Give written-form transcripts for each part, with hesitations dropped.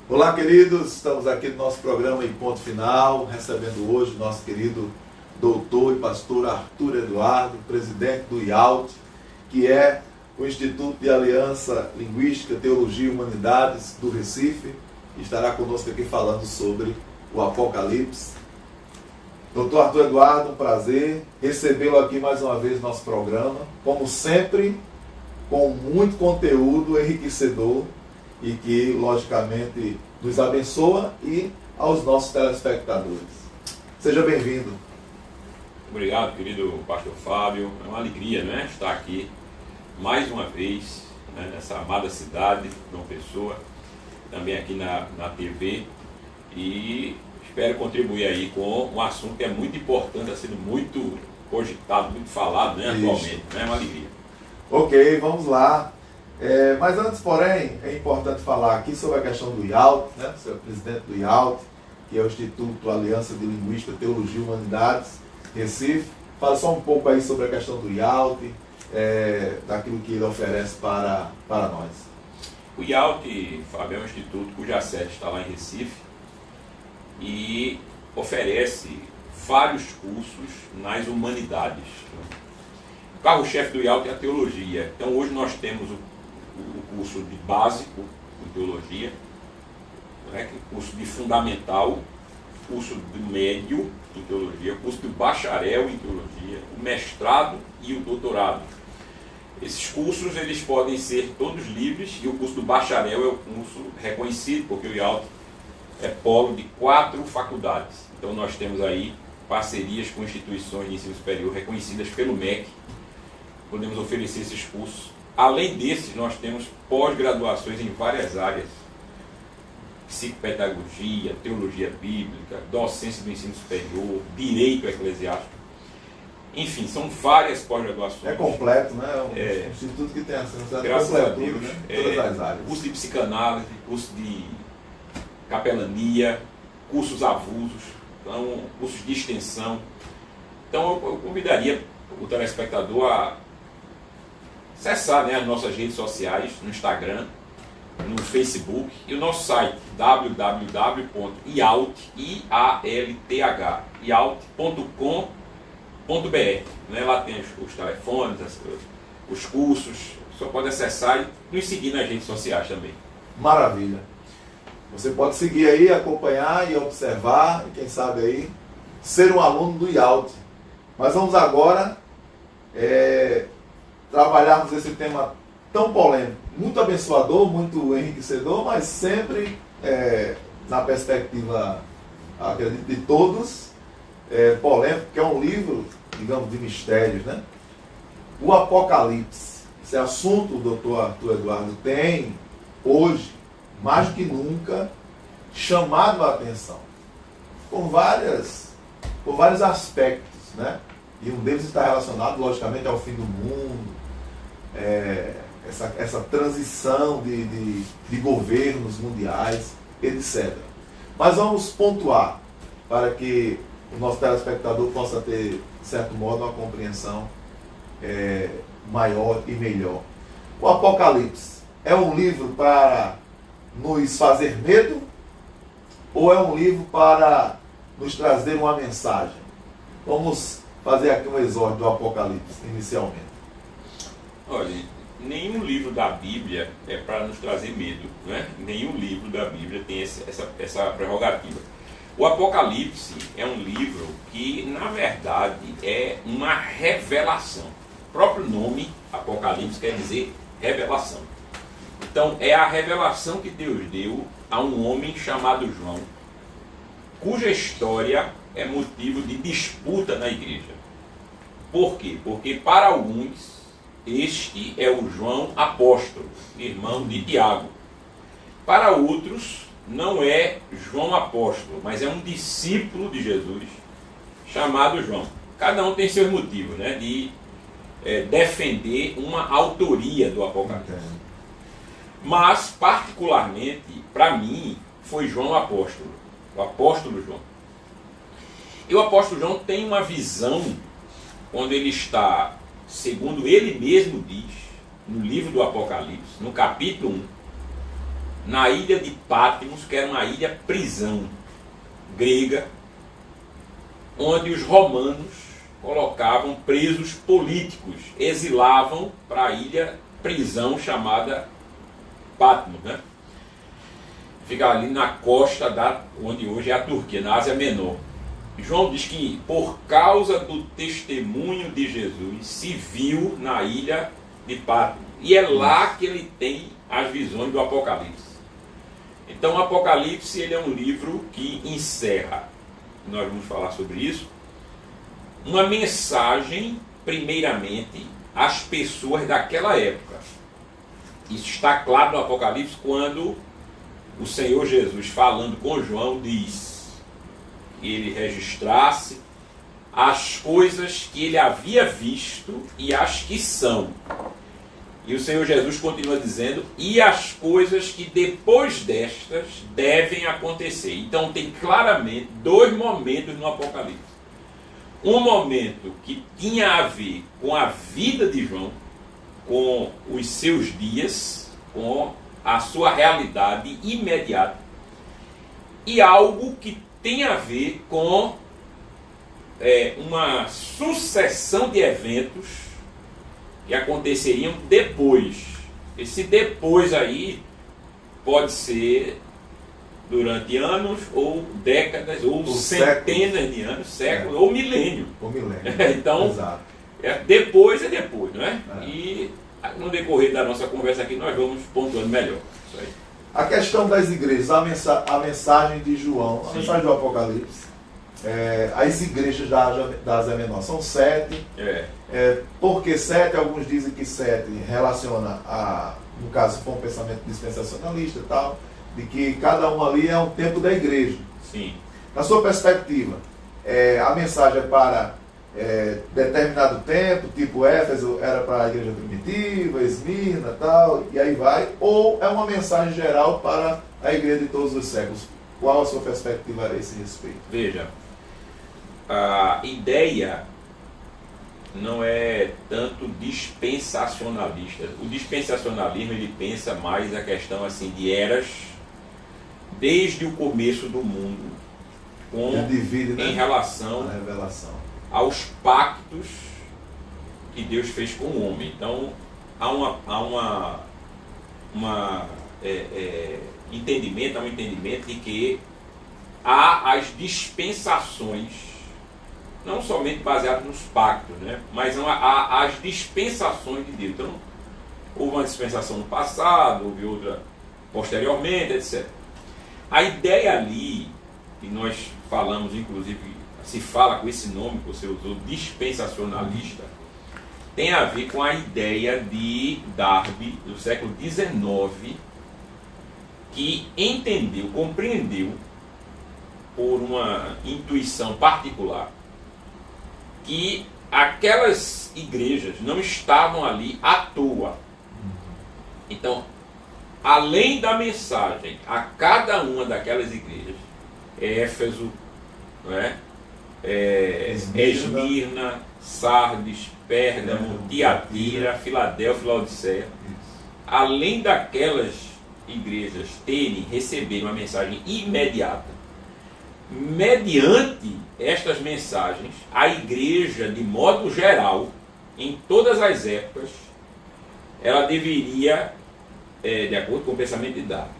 Olá, queridos, estamos aqui no nosso programa Em Ponto Final, recebendo hoje o nosso querido doutor e pastor Arthur Eduardo, presidente do IALT, que é o Instituto de Aliança Linguística, Teologia e Humanidades do Recife, e estará conosco aqui falando sobre o Apocalipse. Doutor Arthur Eduardo, um prazer recebê-lo aqui mais uma vez no nosso programa, como sempre, com muito conteúdo enriquecedor e que, logicamente, nos abençoa e aos nossos telespectadores. Seja bem-vindo. Obrigado, querido pastor Fábio. É uma alegria, né, estar aqui mais uma vez, né, nessa amada cidade, João Pessoa, também aqui na TV, e espero contribuir aí com um assunto que é muito importante, está sendo muito cogitado, muito falado, né, atualmente. Né, é uma alegria. Ok, vamos lá. Mas antes, porém, é importante falar aqui sobre a questão do IALT, né? Você é o presidente do IALT, que é o Instituto Aliança de Linguística, Teologia e Humanidades, Recife. Fala só um pouco aí sobre a questão do IALT, daquilo que ele oferece para nós. O IALT, Fábio, é um instituto cuja sede está lá em Recife e oferece vários cursos nas humanidades. O carro-chefe do IALT é a teologia. Então hoje nós temos o curso de básico em teologia, né, curso de fundamental, curso de médio em teologia, curso de bacharel em teologia, o mestrado e o doutorado. Esses cursos eles podem ser todos livres e o curso do bacharel é o curso reconhecido, porque o IALT é polo de 4 faculdades. Então nós temos aí parcerias com instituições de ensino superior reconhecidas pelo MEC. Podemos oferecer esses cursos. Além desses, nós temos pós-graduações em várias áreas: psicopedagogia, teologia bíblica, docência do ensino superior, direito eclesiástico. Enfim, são várias pós-graduações. É completo, né? É um instituto que tem acesso a graças a Deus, né? Todas as áreas. Curso de psicanálise, curso de capelania, cursos avulsos, então, cursos de extensão. Então eu convidaria o telespectador a acessar, né, as nossas redes sociais, no Instagram, no Facebook e o nosso site www.ialt.com.br. Né? Lá tem os telefones, os cursos, você pode acessar e nos seguir nas redes sociais também. Maravilha. Você pode seguir aí, acompanhar e observar, e quem sabe aí, ser um aluno do IALT. Mas vamos agora trabalharmos esse tema tão polêmico, muito abençoador, muito enriquecedor, mas sempre na perspectiva, acredito, de todos, polêmico, que é um livro, digamos, de mistérios, né? O Apocalipse. Esse assunto, o doutor Arthur Eduardo, tem hoje, mais do que nunca, chamado a atenção por vários aspectos, né? E um deles está relacionado, logicamente, ao fim do mundo, essa transição de governos mundiais, etc. Mas vamos pontuar para que o nosso telespectador possa ter, de certo modo, uma compreensão maior e melhor. O Apocalipse é um livro para nos fazer medo ou é um livro para nos trazer uma mensagem? Vamos fazer aqui um exórdio do Apocalipse, inicialmente. Olha, nenhum livro da Bíblia é para nos trazer medo, né? Nenhum livro da Bíblia tem essa prerrogativa. O Apocalipse é um livro que, na verdade, é uma revelação. O próprio nome, Apocalipse, quer dizer revelação. Então, é a revelação que Deus deu a um homem chamado João, cuja história é motivo de disputa na igreja. Por quê? Porque para alguns, este é o João apóstolo, irmão de Tiago. Para outros, não é João apóstolo, mas é um discípulo de Jesus, chamado João. Cada um tem seus motivos, né, de defender uma autoria do Apocalipse. Mas, particularmente, para mim, foi João apóstolo, o apóstolo João. E o apóstolo João tem uma visão, quando ele está, segundo ele mesmo diz, no livro do Apocalipse, no capítulo 1, na ilha de Patmos, que era uma ilha prisão grega, onde os romanos colocavam presos políticos, exilavam para a ilha prisão chamada Patmos, né? Fica ali na costa onde hoje é a Turquia, na Ásia Menor. João diz que por causa do testemunho de Jesus se viu na ilha de Patmos. E é lá que ele tem as visões do Apocalipse. Então o Apocalipse ele é um livro que encerra, nós vamos falar sobre isso, uma mensagem, primeiramente, às pessoas daquela época. Isso está claro no Apocalipse quando o Senhor Jesus, falando com João, diz que ele registrasse as coisas que ele havia visto e as que são. E o Senhor Jesus continua dizendo, e as coisas que depois destas devem acontecer. Então tem claramente dois momentos no Apocalipse. Um momento que tinha a ver com a vida de João, com os seus dias, com a sua realidade imediata, e algo que tem a ver com uma sucessão de eventos que aconteceriam depois. Esse depois aí pode ser durante anos, ou décadas, ou centenas de anos, séculos, ou milênio. Então, depois é depois, não é? E no decorrer da nossa conversa aqui nós vamos pontuando melhor. Isso aí. A questão das igrejas, a mensagem de João, a mensagem do Apocalipse, as igrejas da Ásia Menor são 7. Por que 7? Alguns dizem que 7 relaciona a, no caso, se for um pensamento dispensacionalista e tal, de que cada um ali é um tempo da igreja. Sim. Na sua perspectiva, a mensagem é para determinado tempo, tipo Éfeso era para a igreja primitiva, Esmirna e tal, e aí vai, ou é uma mensagem geral para a igreja de todos os séculos? Qual a sua perspectiva a esse respeito? Veja, a ideia não é tanto dispensacionalista. O dispensacionalismo ele pensa mais a questão assim de eras desde o começo do mundo, em relação a revelação, aos pactos que Deus fez com o homem. Então há um entendimento de que há as dispensações, não somente baseadas nos pactos, né? Mas há as dispensações de Deus. Então, houve uma dispensação no passado, houve outra posteriormente, etc. A ideia ali, que nós falamos, inclusive, se fala com esse nome que você usou, dispensacionalista, tem a ver com a ideia de Darby, do século XIX, que entendeu, compreendeu, por uma intuição particular, que aquelas igrejas não estavam ali à toa. Então, além da mensagem a cada uma daquelas igrejas, Éfeso, não é? Esmirna, Sardes, Pérgamo, Tiatira, Filadélfia, Laodiceia, além daquelas igrejas receberem uma mensagem imediata, mediante estas mensagens, a igreja, de modo geral, em todas as épocas, ela deveria, de acordo com o pensamento de Darby,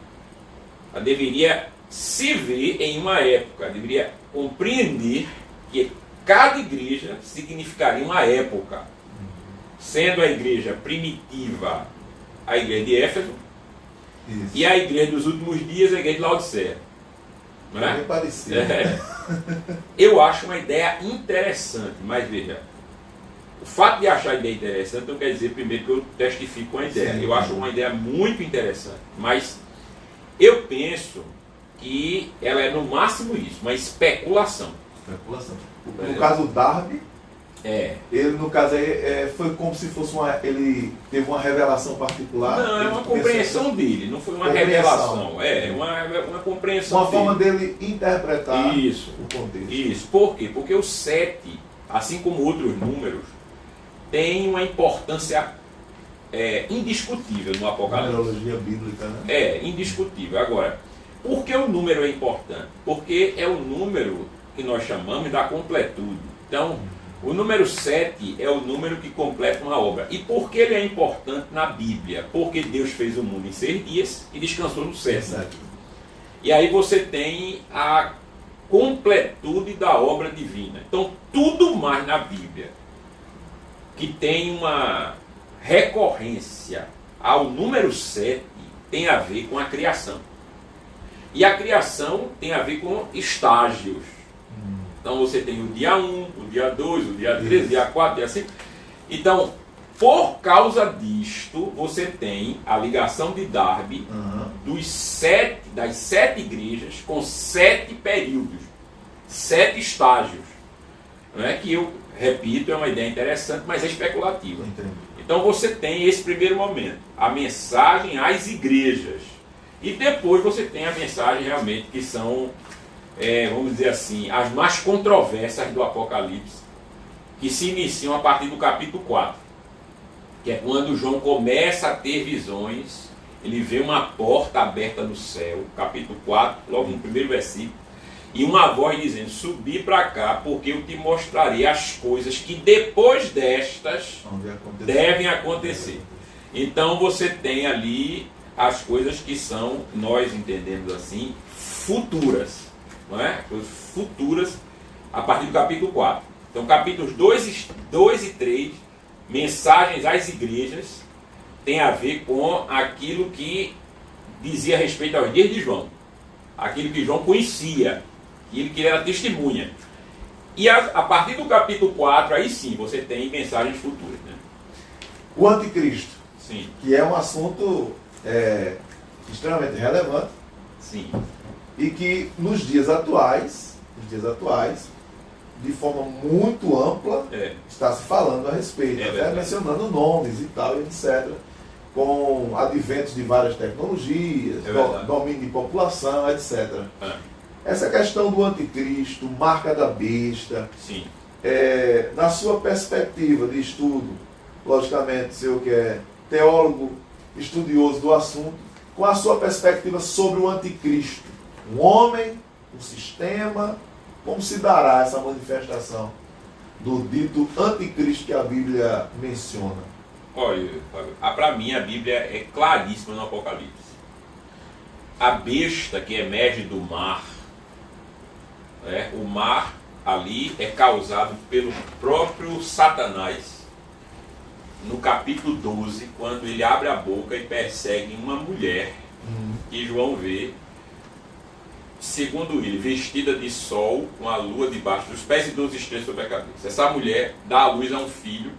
ela deveria se ver em uma época, deveria compreender que cada igreja significaria uma época, sendo a igreja primitiva a igreja de Éfeso, e a igreja dos últimos dias a igreja de Laodiceia. Não é? Bem parecido. Eu acho uma ideia interessante, mas veja, o fato de achar a ideia interessante não quer dizer primeiro que eu testifico com a ideia. Eu acho uma ideia muito interessante, mas eu penso que ela é no máximo isso, uma especulação. No caso Darby, ele no caso foi como se fosse ele teve uma revelação particular. Não, é uma compreensão dele, não foi uma revelação. Uma compreensão. Uma forma dele interpretar o contexto. Isso. Por quê? Porque o 7, assim como outros números, tem uma importância indiscutível no Apocalipse. Numerologia bíblica, né? É, indiscutível. Agora, por que o número é importante? Porque é o número que nós chamamos da completude. Então, o número 7 é o número que completa uma obra. E por que ele é importante na Bíblia? Porque Deus fez o mundo em 6 dias e descansou no 7º. E aí você tem a completude da obra divina. Então, tudo mais na Bíblia que tem uma recorrência ao número 7 tem a ver com a criação. E a criação tem a ver com estágios. Então você tem o dia 1, o dia 2, o dia 3, o dia 4, o dia 5. Então, por causa disto, você tem a ligação de Darby das 7 igrejas com 7 períodos, 7 estágios. Não é que eu repito, é uma ideia interessante, mas é especulativa. Entendi. Então você tem esse primeiro momento, a mensagem às igrejas. E depois você tem a mensagem realmente que são, vamos dizer assim, as mais controversas do Apocalipse, que se iniciam a partir do capítulo 4, que é quando João começa a ter visões, ele vê uma porta aberta no céu, capítulo 4, logo no primeiro versículo, e uma voz dizendo, subi para cá, porque eu te mostrarei as coisas que depois destas devem acontecer. Então você tem ali as coisas que são, nós entendemos assim, futuras. Não é? Coisas futuras a partir do capítulo 4. Então capítulos 2 e 3, mensagens às igrejas, tem a ver com aquilo que dizia respeito aos dias de João. Aquilo que João conhecia, aquilo que ele era testemunha. E a partir do capítulo 4, aí sim, você tem mensagens futuras. Né? O anticristo, sim. Que é um assunto extremamente relevante. Sim. E que nos dias atuais, de forma muito ampla, está se falando a respeito, até mencionando nomes e tal, etc., com adventos de várias tecnologias, domínio de população, etc. Essa questão do anticristo, marca da besta, sim. Na sua perspectiva de estudo, logicamente, o senhor que é teólogo, estudioso do assunto, com a sua perspectiva sobre o anticristo, um homem, um sistema, como se dará essa manifestação do dito anticristo que a Bíblia menciona? Olha, para mim a Bíblia é claríssima no Apocalipse. A besta que emerge do mar, o mar ali é causado pelo próprio Satanás, no capítulo 12, quando ele abre a boca e persegue uma mulher que João vê, segundo ele, vestida de sol, com a lua debaixo dos pés e 12 estrelas sobre a cabeça. Essa mulher dá à luz a um filho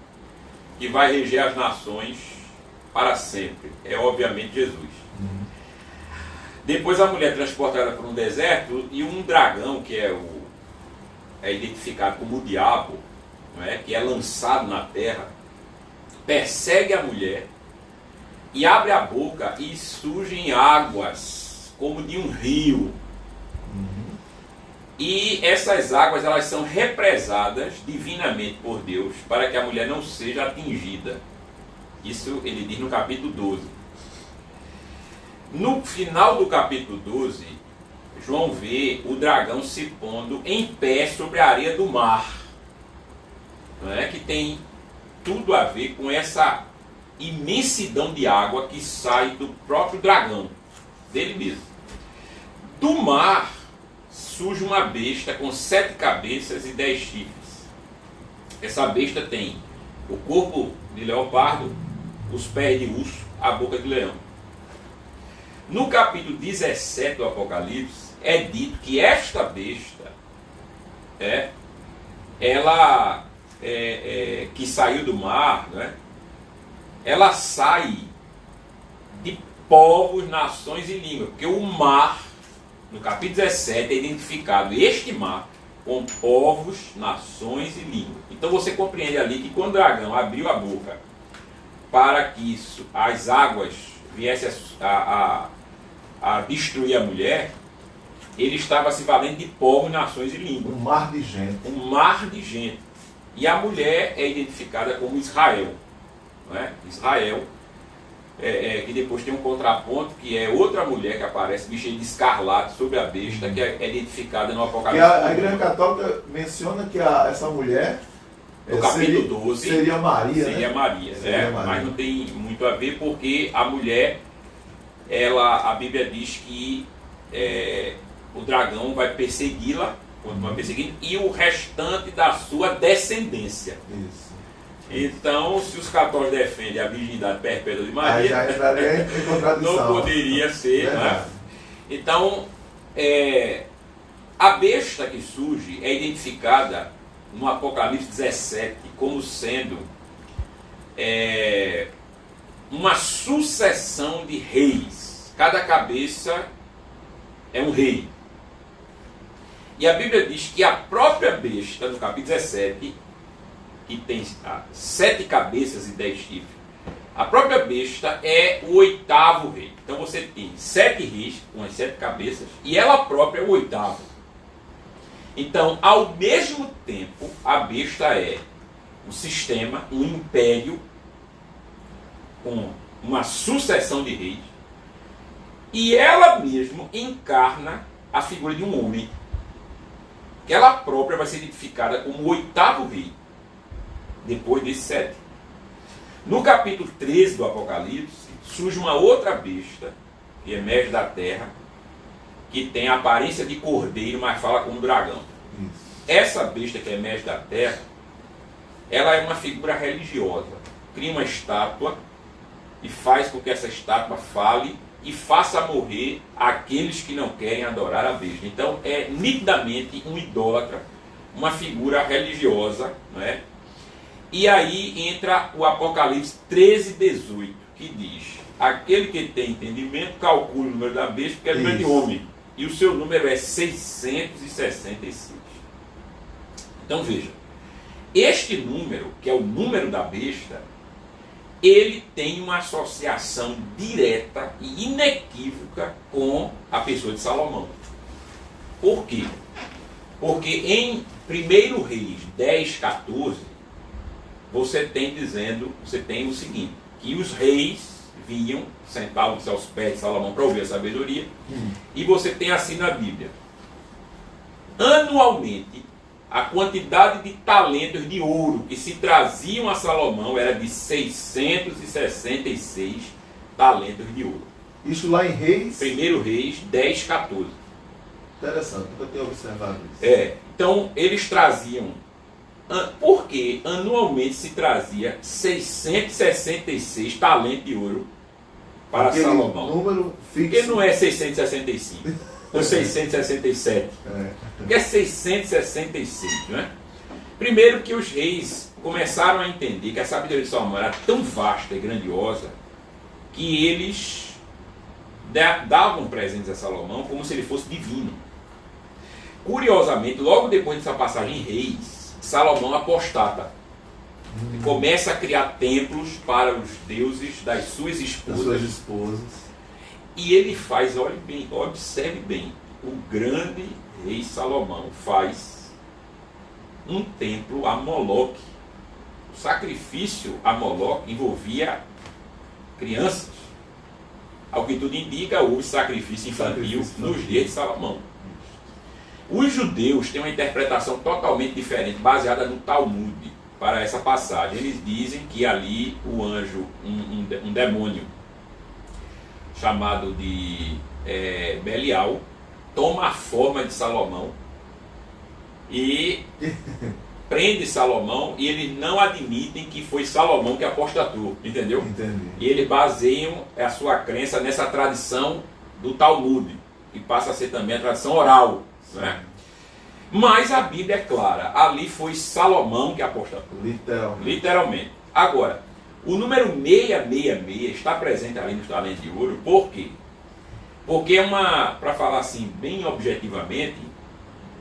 que vai reger as nações para sempre. É obviamente Jesus. Depois a mulher é transportada para um deserto e um dragão, que é identificado como o diabo, que é lançado na terra, persegue a mulher e abre a boca e surgem águas como de um rio. E essas águas elas são represadas divinamente por Deus para que a mulher não seja atingida. Isso ele diz no capítulo 12. No final do capítulo 12, João vê o dragão se pondo em pé sobre a areia do mar. Que tem tudo a ver com essa imensidão de água que sai do próprio dragão, dele mesmo. Do mar surge uma besta com 7 cabeças e 10 chifres. Essa besta tem o corpo de leopardo, os pés de urso, a boca de leão. No capítulo 17 do Apocalipse, é dito que esta besta, ela que saiu do mar, ela sai de povos, nações e línguas, porque o mar, no capítulo 17, é identificado este mar com povos, nações e línguas. Então você compreende ali que quando o dragão abriu a boca para que as águas viessem a destruir a mulher, ele estava se valendo de povos, nações e línguas. Um mar de gente. Um mar de gente. E a mulher é identificada como Israel. Israel que depois tem um contraponto, que é outra mulher que aparece vestida de escarlate sobre a besta, que é identificada no Apocalipse. A Igreja Católica menciona que essa mulher, no capítulo 12, seria Maria, seria, né? Maria, seria Maria, mas não tem muito a ver, porque a mulher, a Bíblia diz que o dragão vai persegui-la, continua perseguindo, e o restante da sua descendência. Isso. Então, se os católicos defendem a virgindade perpétua de Maria, aí já entraria em contradição. Não poderia ser, né? Então, a besta que surge é identificada no Apocalipse 17 como sendo uma sucessão de reis. Cada cabeça é um rei. E a Bíblia diz que a própria besta, no capítulo 17, que tem 7 cabeças e 10 chifres, a própria besta é o 8º rei. Então você tem 7 reis com as 7 cabeças e ela própria é o 8º. Então, ao mesmo tempo, a besta é um sistema, um império com uma sucessão de reis, e ela mesma encarna a figura de um homem, que ela própria vai ser identificada como o 8º rei, depois desses 7. No capítulo 13 do Apocalipse, surge uma outra besta, que emerge da terra, que tem a aparência de cordeiro, mas fala como dragão. Essa besta que emerge da terra, ela é uma figura religiosa. Cria uma estátua e faz com que essa estátua fale e faça morrer aqueles que não querem adorar a besta. Então é nitidamente um idólatra, uma figura religiosa, não é? E aí entra o Apocalipse 13, 18, que diz: aquele que tem entendimento, calcule o número da besta, porque é número de homem. E o seu número é 666. Então veja, este número, que é o número da besta, ele tem uma associação direta e inequívoca com a pessoa de Salomão. Por quê? Porque em 1 Reis 10, 14, você tem o seguinte, que os reis vinham, sentavam-se aos pés de Salomão para ouvir a sabedoria, e você tem assim na Bíblia: anualmente, a quantidade de talentos de ouro que se traziam a Salomão era de 666 talentos de ouro. Isso lá em Reis? 1 Reis 10, 14. Interessante, nunca tinha observado isso. Então eles traziam, porque anualmente se trazia 666 talentos de ouro para aquele Salomão. Número fixo. Porque não é 665 ou 667. Porque é 666, não é? Primeiro que os reis começaram a entender que a sabedoria de Salomão era tão vasta e grandiosa que eles davam presentes a Salomão como se ele fosse divino. Curiosamente, logo depois dessa passagem em Reis, Salomão apostata. E começa a criar templos para os deuses das suas esposas. E ele faz, olhe bem, observe bem, o grande rei Salomão faz um templo a Moloque. O sacrifício a Moloque envolvia crianças. Ao que tudo indica, houve sacrifício infantil nos dias de Salomão. Os judeus têm uma interpretação totalmente diferente, baseada no Talmud, para essa passagem. Eles dizem que ali o anjo, um demônio, chamado de Belial, toma a forma de Salomão e prende Salomão, e eles não admitem que foi Salomão que apostatou, entendeu? Entendi. E eles baseiam a sua crença nessa tradição do Talmud, que passa a ser também a tradição oral, né? Mas a Bíblia é clara, ali foi Salomão que apostatou. Literalmente. Agora, o número 666 está presente ali nos talentos de ouro, por quê? Porque para falar assim, bem objetivamente,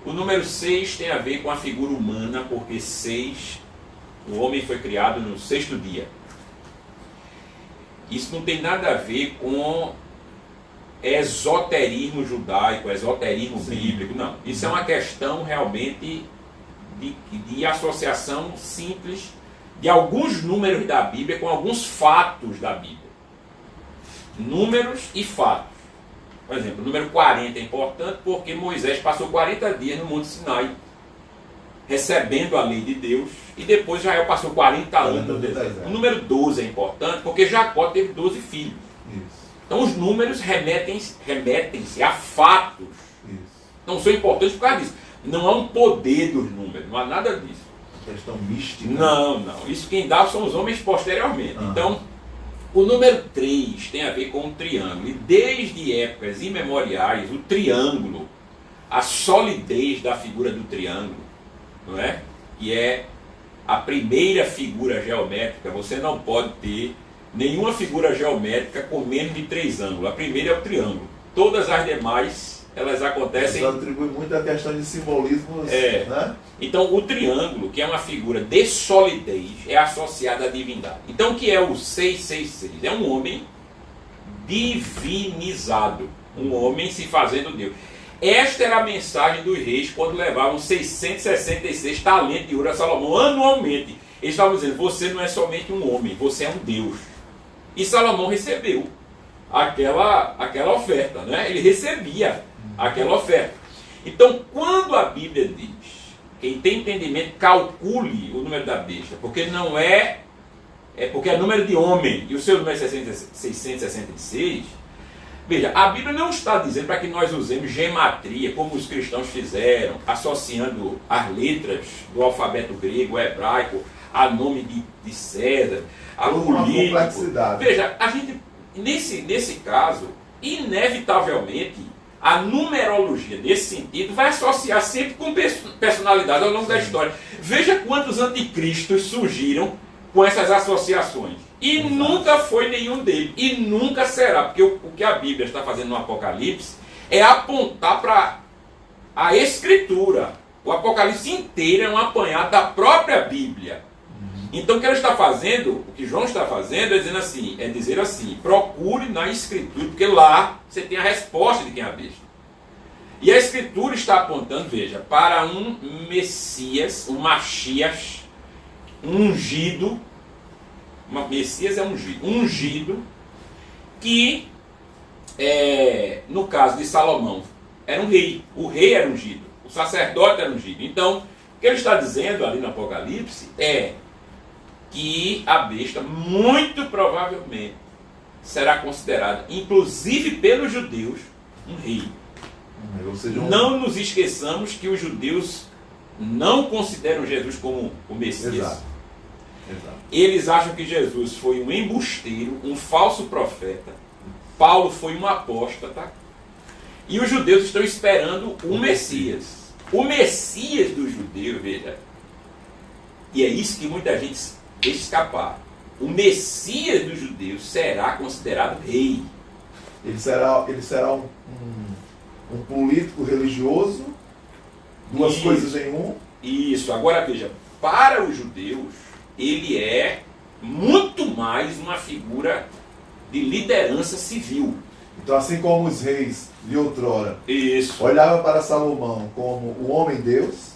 o número 6 tem a ver com a figura humana, porque 6, o homem foi criado no 6º dia. Isso não tem nada a ver com esoterismo judaico, esoterismo bíblico, não. Isso é uma questão realmente de associação simples de alguns números da Bíblia com alguns fatos da Bíblia. números e fatos. Por exemplo, o número 40 é importante porque Moisés passou 40 dias no Monte Sinai, recebendo a lei de Deus, e depois Israel passou 40 anos no deserto. O número 12 é importante porque Jacó teve 12 filhos. Isso. Então os números remetem-se a fatos. Isso. Não são importantes por causa disso. Não há um poder dos números, não há nada disso. Questão mística. Não. Isso quem dá são os homens posteriormente. Então, o número 3 tem a ver com o triângulo. E desde épocas imemoriais, o triângulo, a solidez da figura do triângulo, não é? Que é a primeira figura geométrica. Você não pode ter nenhuma figura geométrica com menos de 3 ângulos. A primeira é o triângulo. Todas as demais, elas acontecem... Isso atribui muito a questão de simbolismos, né? Então, o triângulo, que é uma figura de solidez, é associado à divindade. Então, o que é o 666? É um homem divinizado. Um homem se fazendo Deus. Esta era a mensagem dos reis quando levavam 666 talentos de ouro a Salomão anualmente. Eles estavam dizendo, você não é somente um homem, você é um Deus. E Salomão recebeu aquela oferta, né? Ele recebia aquela oferta. Então, quando a Bíblia diz, quem tem entendimento, calcule o número da besta, porque não é porque é número de homem, e o seu número é 666, veja, a Bíblia não está dizendo para que nós usemos gematria, como os cristãos fizeram, associando as letras do alfabeto grego, hebraico, a nome de César, a político. Veja, a gente, nesse caso, inevitavelmente, a numerologia, nesse sentido, vai associar sempre com personalidade ao longo da história. Veja quantos anticristos surgiram com essas associações. E nunca foi nenhum deles. E nunca será. Porque o que a Bíblia está fazendo no Apocalipse é apontar para a Escritura. O Apocalipse inteiro é um apanhado da própria Bíblia. Então o que ela está fazendo, o que João está fazendo é dizer assim, procure na Escritura, porque lá você tem a resposta de quem é a besta. E a Escritura está apontando, veja, para um Messias, um Machias, ungido. Messias é ungido, que, no caso de Salomão, era um rei. O rei era ungido, o sacerdote era ungido. Então, o que ele está dizendo ali no Apocalipse é que a besta, muito provavelmente, será considerada, inclusive pelos judeus, um rei. Ou seja, Não nos esqueçamos que os judeus não consideram Jesus como o Messias. Exato. Eles acham que Jesus foi um embusteiro, um falso profeta. Paulo foi um apóstata. E os judeus estão esperando o Messias. O Messias dos judeus, veja, e é isso que muita gente deixa escapar. O Messias dos judeus será considerado rei. Ele será um político religioso, duas coisas em um. Isso. Agora veja, para os judeus, ele é muito mais uma figura de liderança civil. Então, assim como os reis de outrora olhavam para Salomão como o homem-deus,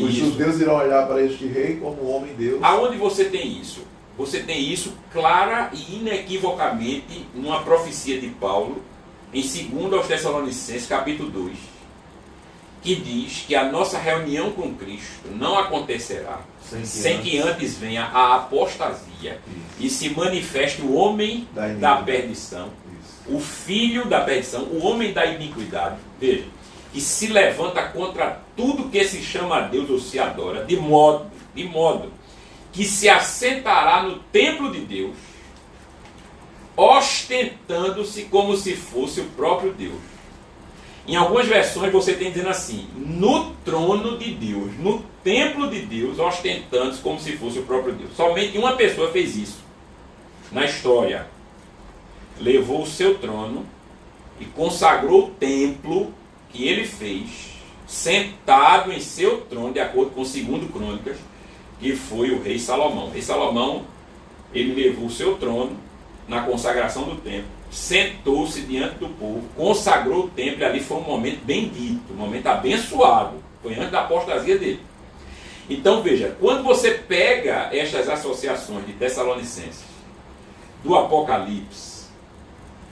os judeus irão olhar para este rei como o homem-deus. Aonde você tem isso? Você tem isso clara e inequivocamente numa profecia de Paulo, em 2 aos Tessalonicenses, capítulo 2, que diz que a nossa reunião com Cristo não acontecerá sem que antes venha a apostasia e se manifeste o homem da perdição, o filho da perdição, o homem da iniquidade, veja, que se levanta contra tudo que se chama a Deus ou se adora, de modo que se assentará no templo de Deus, ostentando-se como se fosse o próprio Deus. Em algumas versões você tem dizendo assim, no trono de Deus, no templo de Deus, ostentando-se como se fosse o próprio Deus. Somente uma pessoa fez isso na história. Levou o seu trono e consagrou o templo que ele fez, sentado em seu trono, de acordo com 2 Crônicas, que foi o rei Salomão. O rei Salomão, ele levou o seu trono na consagração do templo, sentou-se diante do povo, consagrou o templo, e ali foi um momento bendito, um momento abençoado, foi antes da apostasia dele. Então veja, quando você pega estas associações de Tessalonicenses, do Apocalipse,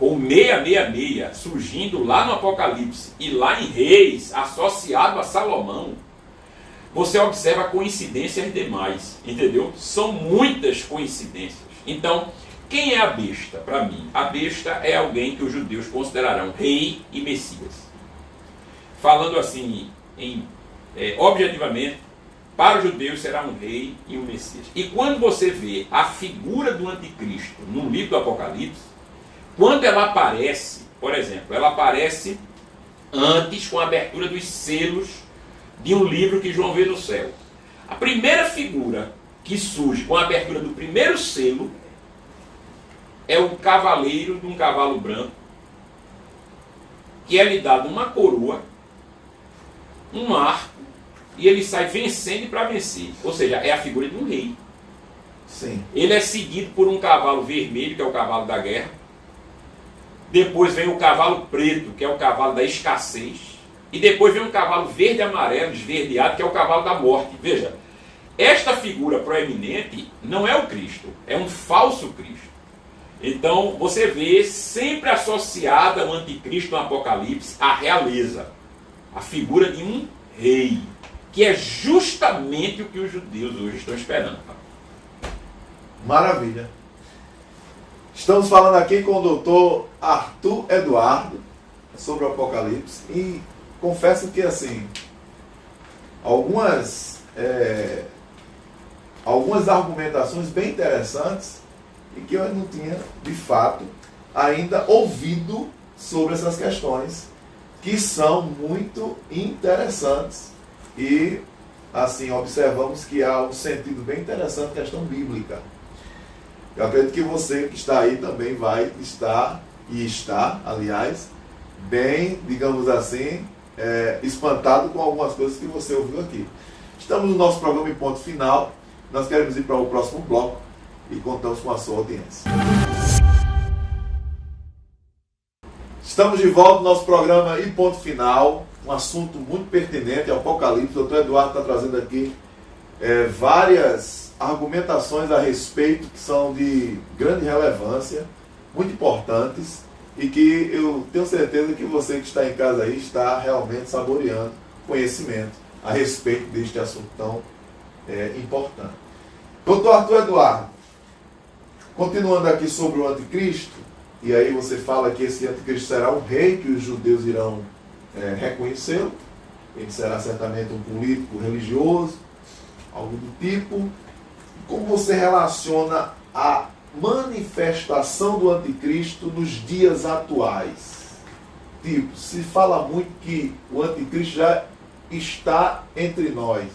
com 666 surgindo lá no Apocalipse e lá em Reis, associado a Salomão, você observa coincidências demais, entendeu? São muitas coincidências. Então, quem é a besta? Para mim, a besta é alguém que os judeus considerarão rei e Messias. Falando assim, objetivamente, para os judeus será um rei e um Messias. E quando você vê a figura do anticristo no livro do Apocalipse, quando ela aparece, por exemplo, ela aparece antes com a abertura dos selos de um livro que João vê no céu. A primeira figura que surge com a abertura do primeiro selo é o cavaleiro de um cavalo branco, que é lhe dado uma coroa, um arco, e ele sai vencendo para vencer. Ou seja, é a figura de um rei. Sim. Ele é seguido por um cavalo vermelho, que é o cavalo da guerra. Depois vem o cavalo preto, que é o cavalo da escassez. E depois vem um cavalo verde e amarelo, esverdeado, que é o cavalo da morte. Veja, esta figura proeminente não é o Cristo, é um falso Cristo. Então, você vê sempre associada ao anticristo no Apocalipse a realeza, a figura de um rei, que é justamente o que os judeus hoje estão esperando. Maravilha. Estamos falando aqui com o doutor Arthur Eduardo sobre o Apocalipse e confesso que assim algumas argumentações bem interessantes e que eu não tinha de fato ainda ouvido sobre essas questões que são muito interessantes e assim observamos que há um sentido bem interessante questão bíblica. Eu acredito que você que está aí também vai estar, e está, aliás, bem, digamos assim, espantado com algumas coisas que você ouviu aqui. Estamos no nosso programa em ponto final. Nós queremos ir para o próximo bloco e contamos com a sua audiência. Estamos de volta no nosso programa em ponto final. Um assunto muito pertinente, Apocalipse. O doutor Eduardo está trazendo aqui várias argumentações a respeito que são de grande relevância, muito importantes, e que eu tenho certeza que você que está em casa aí está realmente saboreando conhecimento a respeito deste assunto tão importante. Doutor Arthur Eduardo, continuando aqui sobre o anticristo, e aí você fala que esse anticristo será um rei, que os judeus irão reconhecê-lo, ele será certamente um político religioso, algo do tipo. Como você relaciona a manifestação do anticristo nos dias atuais? Tipo, se fala muito que o anticristo já está entre nós.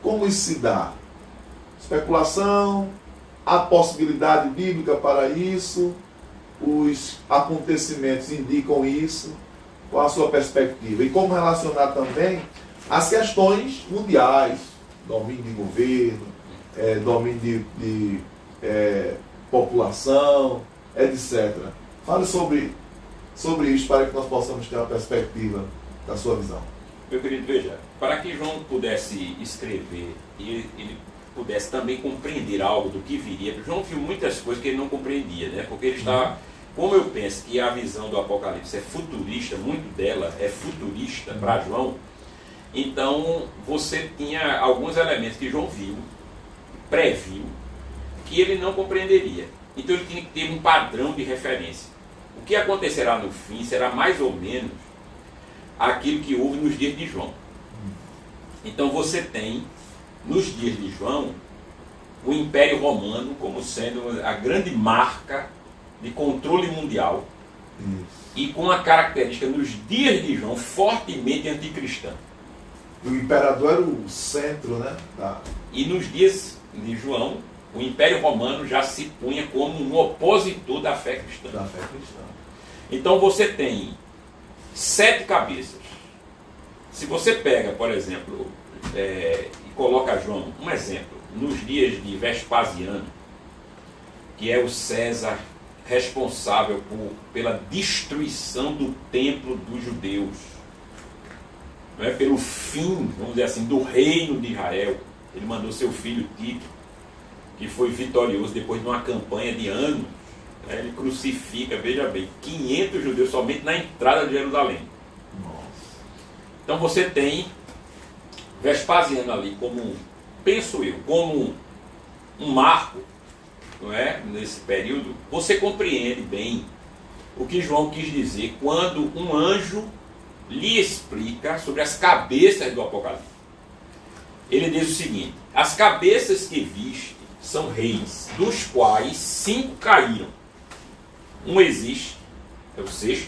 Como isso se dá? Especulação? Há possibilidade bíblica para isso? Os acontecimentos indicam isso? Qual a sua perspectiva? E como relacionar também as questões mundiais, domínio de governo, domínio de população, etc. Fale sobre isso para que nós possamos ter uma perspectiva da sua visão. Meu querido, veja, para que João pudesse escrever e ele pudesse também compreender algo do que viria, porque João viu muitas coisas que ele não compreendia, né? Porque ele estava, como eu penso que a visão do Apocalipse é futurista, muito dela é futurista para João, então você tinha alguns elementos que João viu, previu, que ele não compreenderia. Então ele tinha que ter um padrão de referência. O que acontecerá no fim será mais ou menos aquilo que houve nos dias de João. Então você tem, nos dias de João, o Império Romano como sendo a grande marca de controle mundial. E com a característica nos dias de João fortemente anticristã. O imperador era o centro, né? E nos dias de João, o Império Romano já se punha como um opositor da fé cristã. Então você tem 7 cabeças. Se você pega, por exemplo, e coloca João, um exemplo, nos dias de Vespasiano, que é o César responsável pela destruição do templo dos judeus, não é? Pelo fim, vamos dizer assim, do reino de Israel. Ele mandou seu filho Tito, que foi vitorioso depois de uma campanha de anos, Ele crucifica, veja bem, 500 judeus somente na entrada de Jerusalém. Nossa. Então você tem Vespasiano ali como, penso eu, como um marco, não é? Nesse período. Você compreende bem o que João quis dizer quando um anjo lhe explica sobre as cabeças do Apocalipse. Ele diz o seguinte: as cabeças que viste são reis, dos quais 5 caíram. Um existe, é o 6º,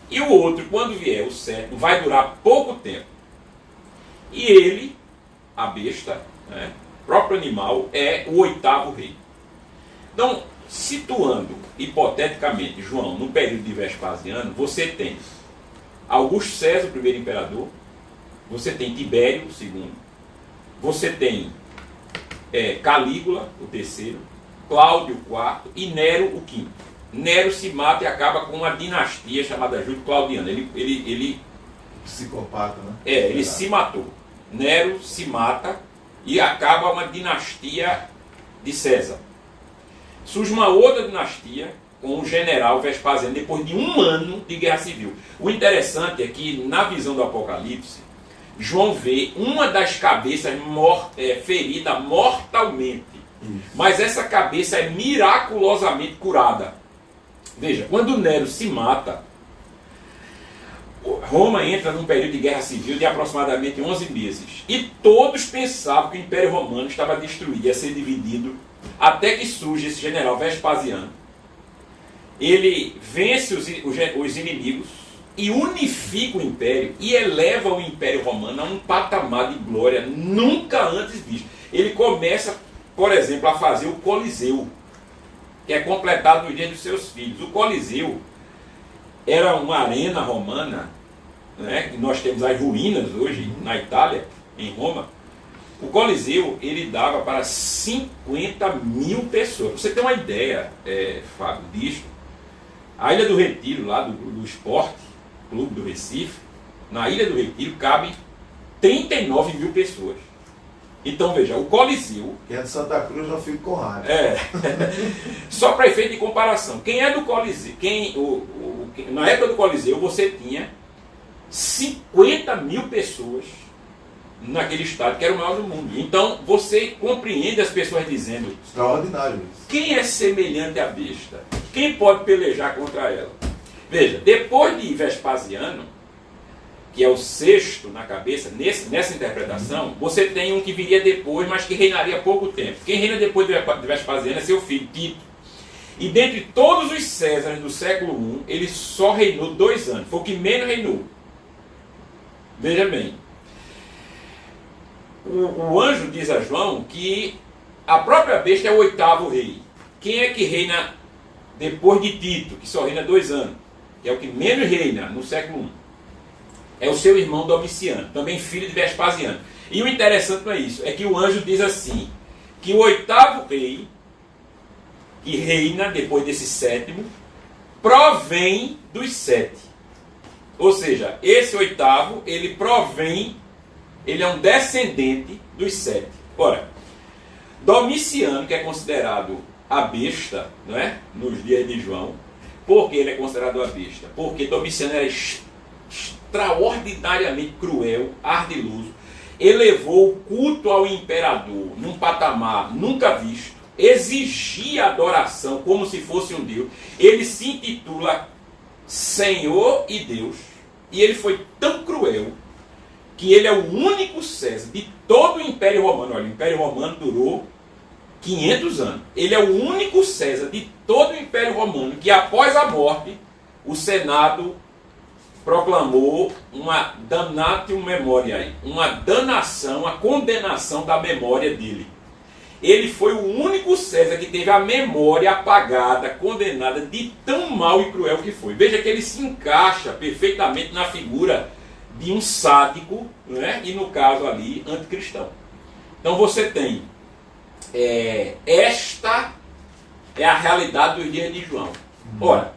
e o outro, quando vier, o 7º, vai durar pouco tempo. E ele, a besta, né, próprio animal, é o 8º rei. Então, situando hipoteticamente João no período de Vespasiano, você tem Augusto César, o primeiro imperador, você tem Tibério, o segundo, você tem Calígula, o terceiro, Cláudio, o quarto, e Nero, o quinto. Nero se mata e acaba com uma dinastia chamada Júlio-Claudiana. Ele psicopata, né? Ele se matou. Nero se mata e acaba uma dinastia de César. Surge uma outra dinastia com o general Vespasiano, depois de 1 ano de guerra civil. O interessante é que, na visão do Apocalipse, João vê uma das cabeças ferida mortalmente. Mas essa cabeça é miraculosamente curada. Veja, quando Nero se mata, Roma entra num período de guerra civil de aproximadamente 11 meses. E todos pensavam que o Império Romano estava destruído, ia ser dividido, até que surge esse general Vespasiano. Ele vence os inimigos e unifica o Império e eleva o Império Romano a um patamar de glória nunca antes visto. Ele começa, por exemplo, a fazer o Coliseu, que é completado no dia dos seus filhos. O Coliseu era uma arena romana, né? Nós temos as ruínas hoje na Itália, em Roma. O Coliseu, ele dava para 50 mil pessoas. Você tem uma ideia, Fábio, disso? A Ilha do Retiro, lá do Esporte Clube do Recife, na Ilha do Retiro cabem 39 mil pessoas. Então veja, o Coliseu... Quem é de Santa Cruz já fica com raiva. Só para efeito de comparação. Quem é do Coliseu... na época do Coliseu, você tinha 50 mil pessoas naquele estádio, que era o maior do mundo. Então, você compreende as pessoas dizendo... Extraordinário isso. Quem é semelhante à besta? Quem pode pelejar contra ela? Veja, depois de Vespasiano, que é o 6º na cabeça, nessa interpretação, você tem um que viria depois, mas que reinaria pouco tempo. Quem reina depois de Vespasiano é seu filho, Tito. E dentre todos os Césares do século I, ele só reinou 2 anos. Foi o que menos reinou. Veja bem. O anjo diz a João que a própria besta é o 8º rei. Quem é que reina depois de Tito, que só reina 2 anos? Que é o que menos reina no século I. É o seu irmão Domiciano, também filho de Vespasiano. E o interessante não é isso, é que o anjo diz assim, que o 8º rei, que reina depois desse 7º, provém dos 7. Ou seja, esse 8º, ele provém, ele é um descendente dos 7. Ora, Domiciano, que é considerado a besta, não é? Nos dias de João, por que ele é considerado a besta? Porque Domiciano era extraordinariamente cruel, ardiloso, elevou o culto ao imperador num patamar nunca visto, exigia adoração como se fosse um Deus. Ele se intitula Senhor e Deus, e ele foi tão cruel que ele é o único César de todo o Império Romano. Olha, o Império Romano durou 500 anos. Ele é o único César de todo o Império Romano que, após a morte, o Senado proclamou uma damnatio memoriae, uma danação, uma condenação da memória dele. Ele foi o único César que teve a memória apagada, condenada de tão mau e cruel que foi. Veja que ele se encaixa perfeitamente na figura de um sádico, né? E no caso ali, anticristão. Então você tem, esta é a realidade dos dias de João. Ora,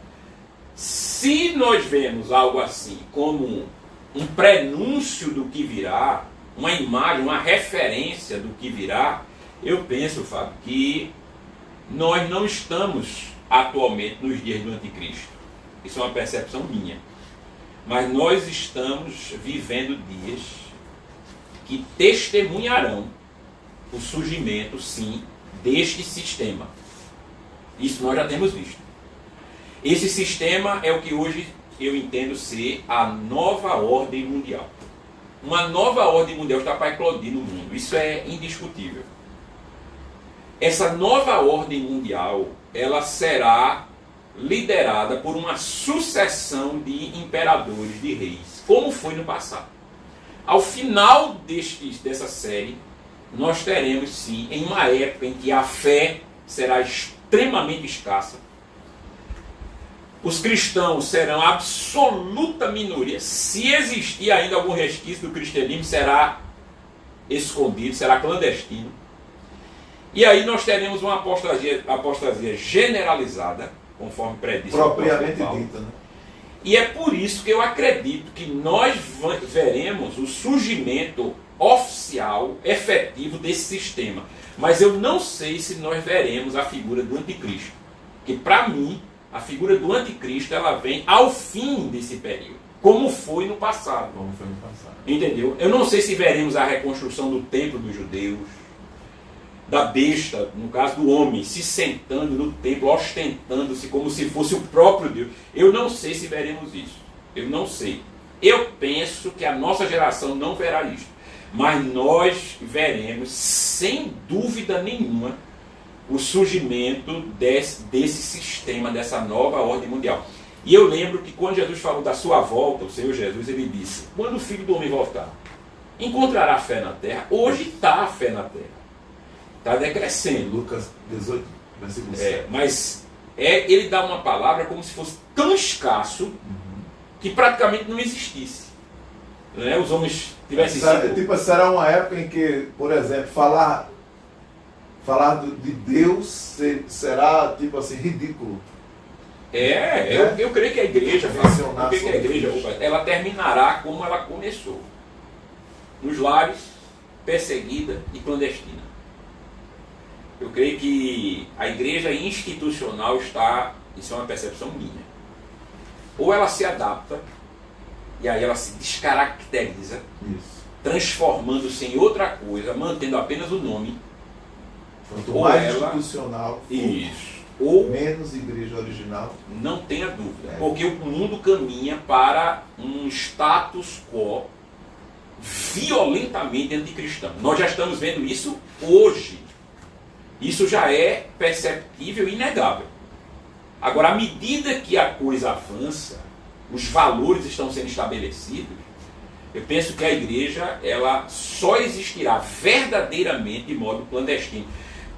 se nós vemos algo assim como um prenúncio do que virá, uma imagem, uma referência do que virá, eu penso, Fábio, que nós não estamos atualmente nos dias do anticristo. Isso é uma percepção minha. Mas nós estamos vivendo dias que testemunharão o surgimento, sim, deste sistema. Isso nós já temos visto. Esse sistema é o que hoje eu entendo ser a nova ordem mundial. Uma nova ordem mundial está para eclodir no mundo. Isso é indiscutível. Essa nova ordem mundial, ela será liderada por uma sucessão de imperadores, de reis, como foi no passado. Ao final dessa série, nós teremos sim, em uma época em que a fé será extremamente escassa, os cristãos serão a absoluta minoria. Se existir ainda algum resquício do cristianismo, será escondido, será clandestino. E aí nós teremos uma apostasia generalizada, conforme predisse propriamente dita, né? E é por isso que eu acredito que nós veremos o surgimento oficial, efetivo desse sistema. Mas eu não sei se nós veremos a figura do anticristo. Porque para mim, a figura do anticristo, ela vem ao fim desse período. Como foi no passado. Como foi no passado. Entendeu? Eu não sei se veremos a reconstrução do templo dos judeus, da besta, no caso do homem, se sentando no templo, ostentando-se como se fosse o próprio Deus. Eu não sei se veremos isso. Eu não sei. Eu penso que a nossa geração não verá isso. Mas nós veremos, sem dúvida nenhuma, o surgimento desse sistema, dessa nova ordem mundial. E eu lembro que quando Jesus falou da sua volta, o Senhor Jesus, ele disse, quando o Filho do Homem voltar, encontrará fé na terra? Hoje está a fé na terra. Está decrescendo. Lucas 18, versículo 7. Mas ele dá uma palavra como se fosse tão escasso que praticamente não existisse. Né? Os homens tivessem sido... será uma época em que, por exemplo, falar de Deus será tipo assim, ridículo. Eu creio que a igreja, ela terminará como ela começou. Nos lares, perseguida e clandestina. Eu creio que a igreja institucional está, isso é uma percepção minha, ou ela se adapta, e aí ela se descaracteriza, transformando-se em outra coisa, mantendo apenas o nome. Quanto mais institucional, ou menos igreja original. Não tenha dúvida, porque o mundo caminha para um status quo violentamente anticristão. Nós já estamos vendo isso hoje. Isso já é perceptível e inegável. Agora, à medida que a coisa avança, os valores estão sendo estabelecidos, eu penso que a igreja ela só existirá verdadeiramente de modo clandestino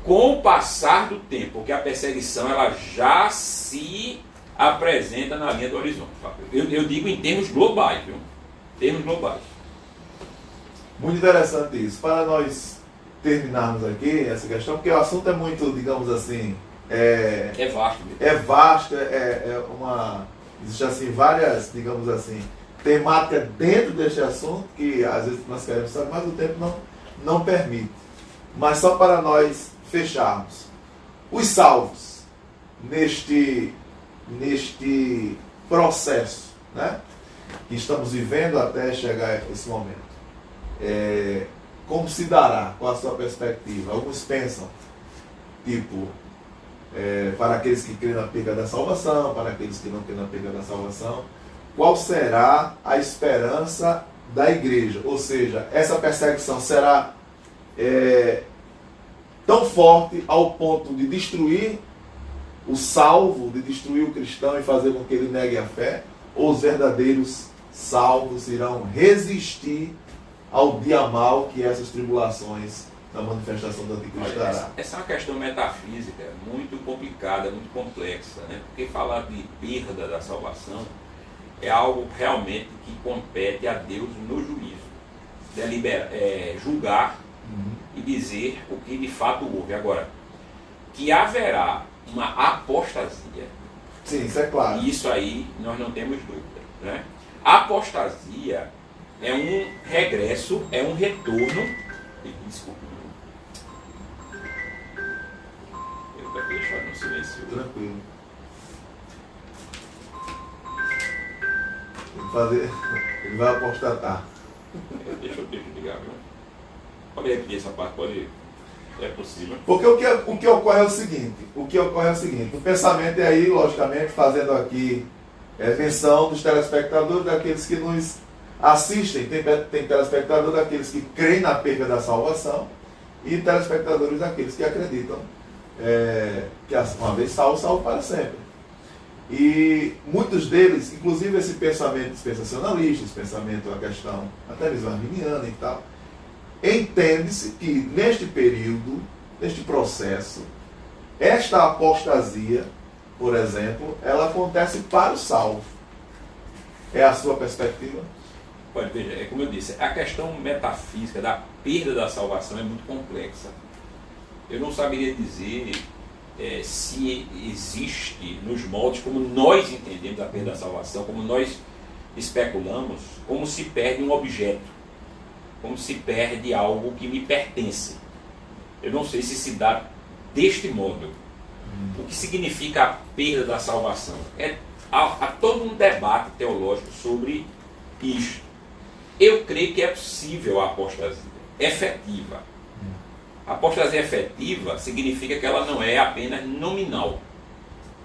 com o passar do tempo, porque a perseguição ela já se apresenta na linha do horizonte. Eu digo em termos globais, viu? Termos globais. Muito interessante isso. Para nós terminarmos aqui essa questão, porque o assunto é muito, digamos assim, é vasto. É vasto, existe assim várias, digamos assim, temáticas dentro deste assunto que às vezes nós queremos saber, mas o tempo não permite. Mas só para nós fecharmos. Os salvos neste processo, né, que estamos vivendo até chegar a esse momento. Como se dará? Qual a sua perspectiva? Alguns pensam, para aqueles que creem na perda da salvação, para aqueles que não creem na perda da salvação, qual será a esperança da igreja? Ou seja, essa perseguição será tão forte ao ponto de destruir o salvo, de destruir o cristão e fazer com que ele negue a fé? Ou os verdadeiros salvos irão resistir ao dia mal que essas tribulações da manifestação do anticristo dará? Essa é uma questão metafísica muito complicada, muito complexa, né? Porque falar de perda da salvação é algo realmente que compete a Deus no juízo, julgar e dizer o que de fato houve. Agora, que haverá uma apostasia, sim, isso é claro. Isso aí nós não temos dúvida, né? A apostasia é um regresso, é um retorno. Desculpa. Eu vou deixar no silêncio. Tranquilo. fazer, ele vai apostatar. Deixa eu ligar, viu? Pode repetir essa parte, pode. É possível. Porque o que ocorre é o seguinte, o pensamento é aí, logicamente, fazendo aqui menção dos telespectadores, daqueles que nos assistem, tem telespectadores daqueles que creem na perda da salvação e telespectadores daqueles que acreditam que uma vez salvo para sempre. E muitos deles, inclusive esse pensamento dispensacionalista, esse pensamento, a questão até mesmo arminiana e tal, entende-se que neste período, neste processo, esta apostasia, por exemplo, ela acontece para o salvo. É a sua perspectiva? Pode ver, é como eu disse, a questão metafísica da perda da salvação é muito complexa. Eu não saberia dizer se existe nos moldes como nós entendemos a perda da salvação, como nós especulamos, como se perde um objeto, como se perde algo que me pertence. Eu não sei se se dá deste modo. O que significa a perda da salvação? Há todo um debate teológico sobre isto. Eu creio que é possível a apostasia efetiva. A apostasia efetiva significa que ela não é apenas nominal.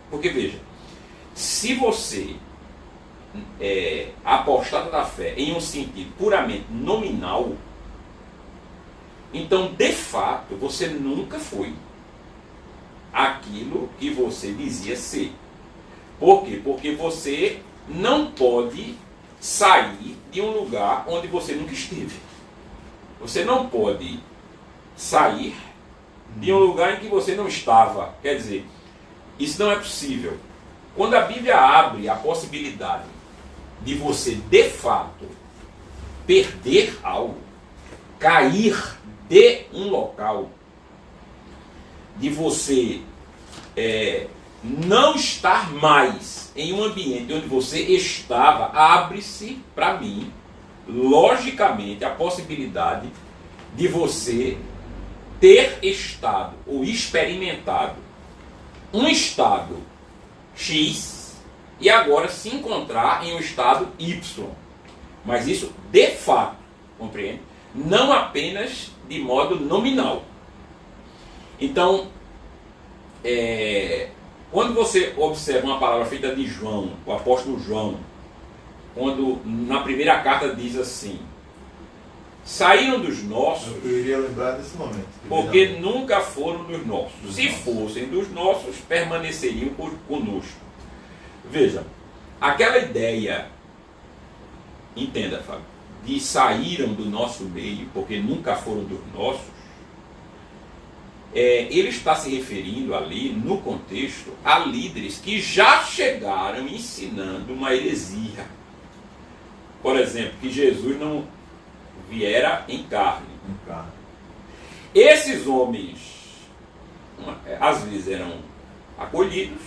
Porque, veja, se você apostata da fé em um sentido puramente nominal, então, de fato, você nunca foi aquilo que você dizia ser. Por quê? Porque você não pode sair de um lugar onde você nunca esteve. Você não pode sair de um lugar em que você não estava. Quer dizer, isso não é possível. Quando a Bíblia abre a possibilidade de você, de fato, perder algo, cair de um local, de você não estar mais em um ambiente onde você estava, abre-se para mim, logicamente, a possibilidade de você ter estado ou experimentado um estado X e agora se encontrar em um estado Y. Mas isso de fato, compreende? Não apenas de modo nominal. Então, quando você observa uma palavra feita de João, o apóstolo João, quando na primeira carta diz assim: saíram dos nossos, eu iria lembrar desse momento, porque nunca foram dos nossos. Se fossem dos nossos, permaneceriam conosco. Veja, aquela ideia, entenda, Fábio, de saíram do nosso meio, porque nunca foram dos nossos, ele está se referindo ali, no contexto, a líderes que já chegaram ensinando uma heresia. Por exemplo, que Jesus não viera em carne. Esses homens, às vezes eram acolhidos,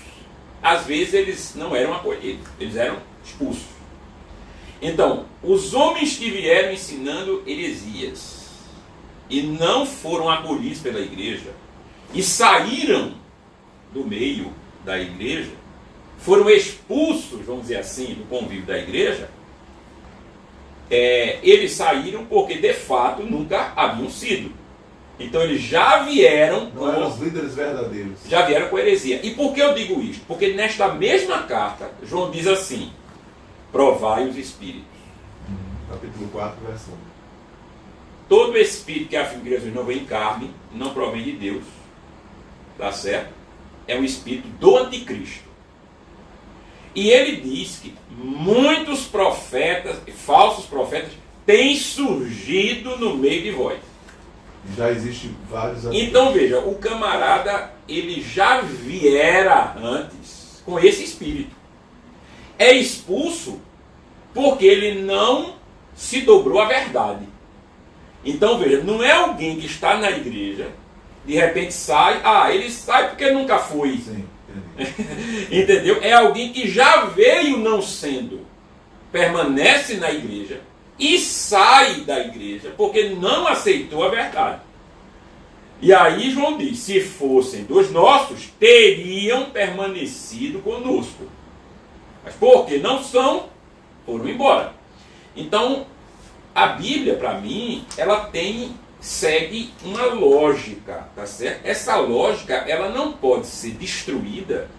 às vezes eles não eram acolhidos, eles eram expulsos. Então, os homens que vieram ensinando heresias e não foram acolhidos pela igreja e saíram do meio da igreja, foram expulsos, vamos dizer assim, do convívio da igreja, eles saíram porque de fato nunca haviam sido. Então eles já vieram não eram os líderes verdadeiros. Já vieram com heresia. E por que eu digo isto? Porque nesta mesma carta, João diz assim: provai os espíritos. Capítulo 4, verso 1. Todo espírito que afirma que Jesus não vem em carne, não provém de Deus. Tá certo? É um espírito do anticristo. E ele diz que muitos profetas, falsos profetas, têm surgido no meio de vós. Já existe vários. Então veja, o camarada, ele já viera antes com esse espírito. É expulso porque ele não se dobrou à verdade. Então veja, não é alguém que está na igreja, de repente sai, ele sai porque nunca foi. Sim, entendeu? É alguém que já veio não sendo, permanece na igreja e sai da igreja porque não aceitou a verdade. E aí João diz: se fossem dos nossos, teriam permanecido conosco. Mas porque não são, Foram embora. Então, a Bíblia, para mim, ela segue uma lógica, tá certo? Essa lógica, ela não pode ser destruída,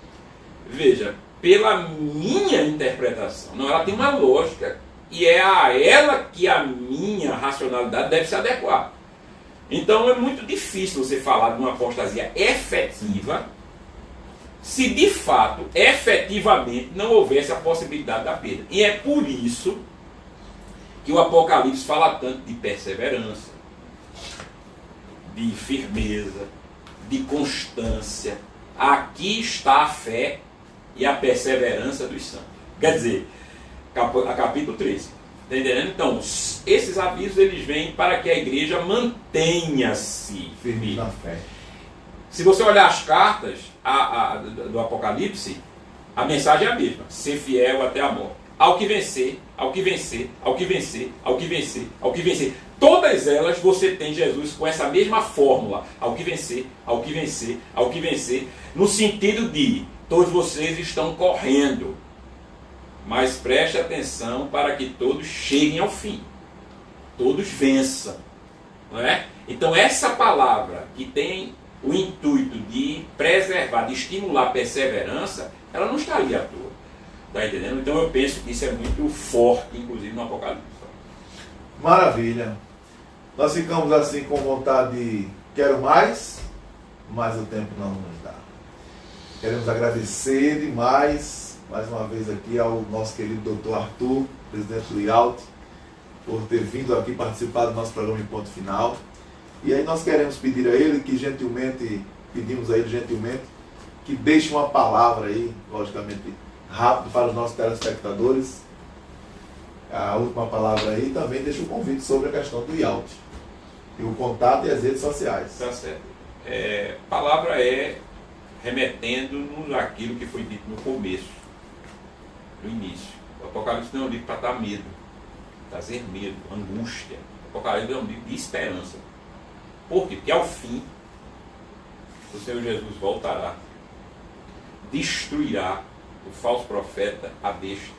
veja, pela minha interpretação. Não, ela tem uma lógica e é a ela que a minha racionalidade deve se adequar. Então é muito difícil você falar de uma apostasia efetiva se de fato, efetivamente, não houvesse a possibilidade da perda. E é por isso que o Apocalipse fala tanto de perseverança, de firmeza, de constância. Aqui está a fé e a perseverança dos santos. Quer dizer, capítulo 13. Está entendendo? Então, esses avisos eles vêm para que a igreja mantenha-se firme na fé. Se você olhar as cartas do Apocalipse, a mensagem é a mesma: ser fiel até a morte. Ao que vencer, ao que vencer, ao que vencer, ao que vencer, ao que vencer. Todas elas você tem Jesus com essa mesma fórmula: ao que vencer, ao que vencer, ao que vencer. No sentido de todos vocês estão correndo, mas preste atenção para que todos cheguem ao fim, todos vençam, não é? Então essa palavra que tem o intuito de preservar, de estimular a perseverança, ela não está ali à toa, está entendendo? Então eu penso que isso é muito forte, inclusive no Apocalipse. Maravilha. Nós ficamos assim com vontade de quero mais, mas o tempo não nos dá. Queremos agradecer demais, mais uma vez aqui, ao nosso querido Dr. Arthur, presidente do IALT, por ter vindo aqui participar do nosso programa em Ponto Final. E aí nós queremos pedir a ele que pedimos a ele gentilmente, que deixe uma palavra aí, logicamente rápido, para os nossos telespectadores. A última palavra aí também deixa o convite sobre a questão do IALT. E o contato e as redes sociais. Está certo. Palavra é remetendo-nos àquilo que foi dito no começo, no início. O Apocalipse não é um livro para dar medo, trazer medo, angústia. O Apocalipse é um livro de esperança. Por quê? Porque ao fim, o Senhor Jesus voltará, destruirá o falso profeta, a besta.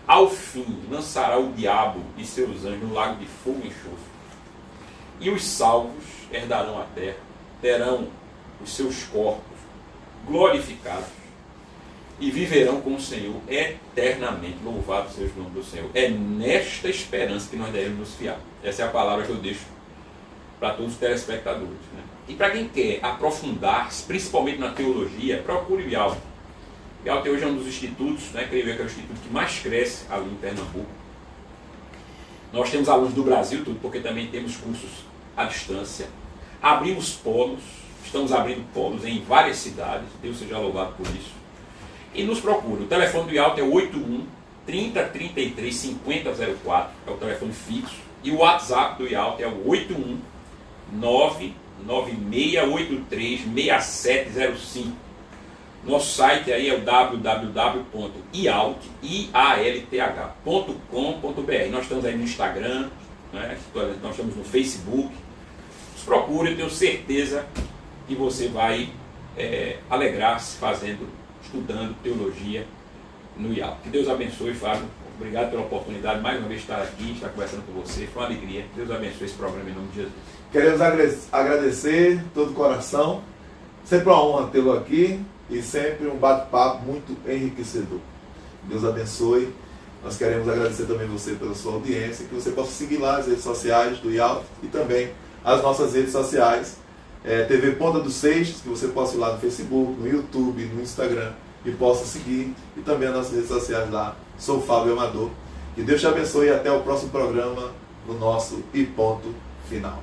Ao fim, lançará o diabo e seus anjos no lago de fogo e enxofre. E os salvos herdarão a terra, terão os seus corpos glorificados e viverão com o Senhor eternamente. Louvado seja o nome do Senhor. É nesta esperança que nós devemos nos fiar. Essa é a palavra que eu deixo para todos os telespectadores, né? E para quem quer aprofundar-se, principalmente na teologia, procure o IALT. O IALT hoje é um dos institutos, né, creio que é o instituto que mais cresce ali em Pernambuco. Nós temos alunos do Brasil, tudo, porque também temos cursos à distância. Abrimos polos, estamos abrindo polos em várias cidades, Deus seja louvado por isso. E nos procure. O telefone do IALT é 81 30 33 50 04, é o telefone fixo. E o WhatsApp do IALT é o 81 996836705. Nosso site aí é o www.ialt.com.br. Nós estamos aí no Instagram, né? Nós estamos no Facebook. Nos procure, eu tenho certeza que você vai alegrar-se estudando teologia no IALT. Que Deus abençoe, Fábio. Obrigado pela oportunidade, mais uma vez, de estar aqui, estar conversando com você. Foi uma alegria. Deus abençoe esse programa em nome de Jesus. Queremos agradecer de todo o coração. Sempre uma honra tê-lo aqui e sempre um bate-papo muito enriquecedor. Deus abençoe. Nós queremos agradecer também você pela sua audiência, que você possa seguir lá as redes sociais do IALT e também as nossas redes sociais, TV Ponta dos Seixos, que você possa ir lá no Facebook, no YouTube, no Instagram e possa seguir, e também as nossas redes sociais lá. Sou Fábio Amador. Que Deus te abençoe e até o próximo programa no nosso E Ponto Final.